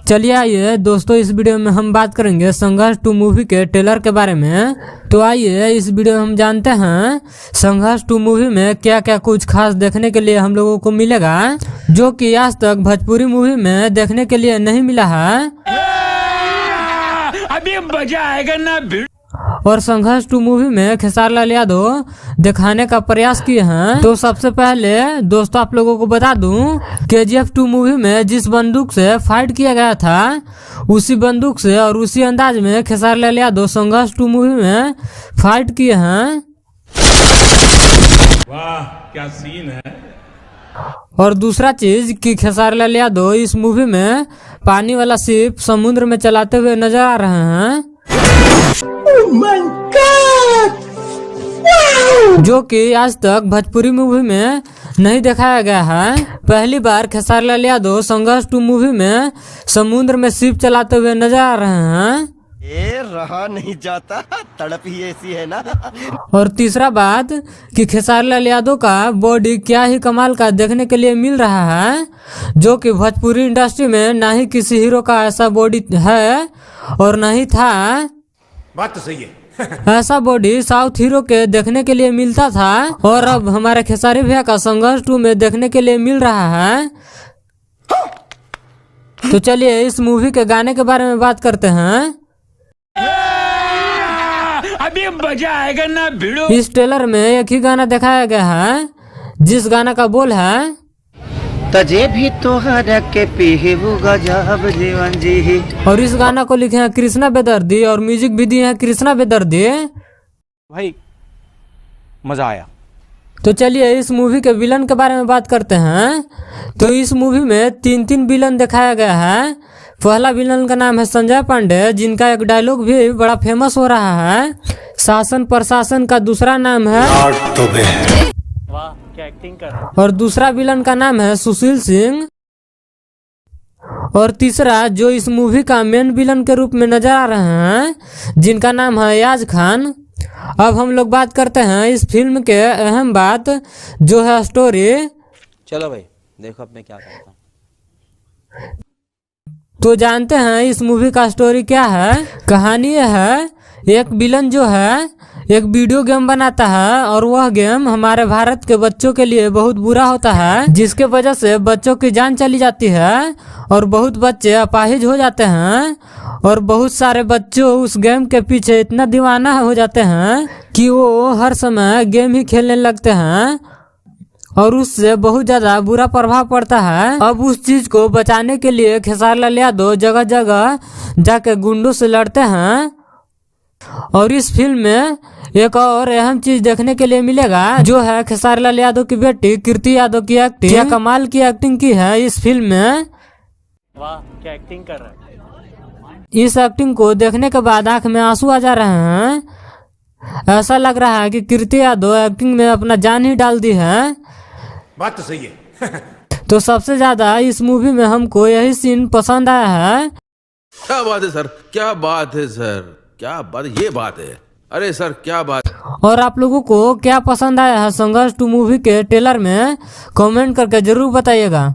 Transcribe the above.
चलिए आइए दोस्तों, इस वीडियो में हम बात करेंगे संघर्ष 2 मूवी के ट्रेलर के बारे में। तो आइए इस वीडियो में हम जानते हैं संघर्ष 2 मूवी में क्या क्या कुछ खास देखने के लिए हम लोगों को मिलेगा, जो कि आज तक भोजपुरी मूवी में देखने के लिए नहीं मिला है। अभी मजा आएगा ना। और संघर्ष 2 मूवी में खेसारी लाल यादव दिखाने का प्रयास किए हैं। तो सबसे पहले दोस्तों आप लोगों को बता दूं, KGF 2 मूवी में जिस बंदूक से फाइट किया गया था उसी बंदूक से और उसी अंदाज में खेसारी लाल यादव संघर्ष 2 मूवी में फाइट किए हैं। वाह क्या सीन है। और दूसरा चीज कि खेसारी लाल यादव इस मूवी में पानी वाला शिप समुद्र में चलाते हुए नजर आ रहे हैं। Oh my God! Wow! जो कि आज तक भोजपुरी मूवी में नहीं दिखाया गया है। पहली बार खेसारी लाल यादव संघर्ष 2 मूवी में समुद्र में शिप चलाते हुए नजर आ रहे हैं। ये रहा नहीं जाता, तड़प ही ऐसी है ना। और तीसरा बात कि खेसारी लाल यादव का बॉडी क्या ही कमाल का देखने के लिए मिल रहा है, जो कि भोजपुरी इंडस्ट्री में ना ही किसी हीरो का ऐसा बॉडी है और नहीं था। बात तो सही है। ऐसा बॉडी साउथ हीरो के देखने के लिए मिलता था और अब हमारे खेसारी भैया का संघर्ष 2 में देखने के लिए मिल रहा है। तो चलिए इस मूवी के गाने के बारे में बात करते हैं। अभी मजा आएगा ना भिड़ो। इस ट्रेलर में एक ही गाना दिखाया गया है, जिस गाना का बोल है तजे भी तोहरा के पीहू गजब जीवन जी। और इस गाना को लिखे हैं कृष्णा बेदर्दी और म्यूजिक भी दिए हैं कृष्णा बेदर्दी। भाई मजा आया। तो चलिए इस मूवी के विलन के बारे में बात करते हैं। तो इस मूवी में 3 विलन दिखाया गया है। पहला विलन का नाम है संजय पांडे, जिनका एक डायलॉग भी बड़ा फेमस हो रहा है, शासन प्रशासन का दूसरा नाम है। वाह क्या एक्टिंग कर। और दूसरा विलन का नाम है सुशील सिंह। और तीसरा जो इस मूवी का मेन विलन के रूप में नजर आ रहे हैं, जिनका नाम है याज खान। अब हम लोग बात करते हैं इस फिल्म के अहम बात, जो है स्टोरी। चलो भाई देखो अब मैं क्या करता हूँ। तो जानते हैं इस मूवी का स्टोरी क्या है। कहानी यह है, एक विलन जो है एक वीडियो गेम बनाता है और वह गेम हमारे भारत के बच्चों के लिए बहुत बुरा होता है, जिसके वजह से बच्चों की जान चली जाती है और बहुत बच्चे अपाहिज हो जाते हैं। और बहुत सारे बच्चों उस गेम के पीछे इतना दीवाना हो जाते हैं कि वो हर समय गेम ही खेलने लगते हैं और उससे बहुत ज्यादा बुरा प्रभाव पड़ता है। अब उस चीज को बचाने के लिए खेसारी लाल यादव जगह जगह जाके गुंडों से लड़ते हैं। और इस फिल्म में एक और अहम चीज देखने के लिए मिलेगा, जो है खेसारी लाल यादव की बेटी कीर्ति यादव की एक्टिंग। क्या कमाल की एक्टिंग की है इस फिल्म में। वाह क्या एक्टिंग कर रहा है। इस एक्टिंग को देखने के बाद आंख में आंसू आ जा रहे हैं। ऐसा लग रहा है कि कीर्ति यादव एक्टिंग में अपना जान ही डाल दी है। बात तो सही है। तो सबसे ज्यादा इस मूवी में हमको यही सीन पसंद आया है। क्या बात है सर, क्या बात है सर, क्या बात, ये बात है। अरे सर क्या बात। और आप लोगों को क्या पसंद आया है संघर्ष 2 मूवी के ट्रेलर में, कमेंट करके जरूर बताइएगा।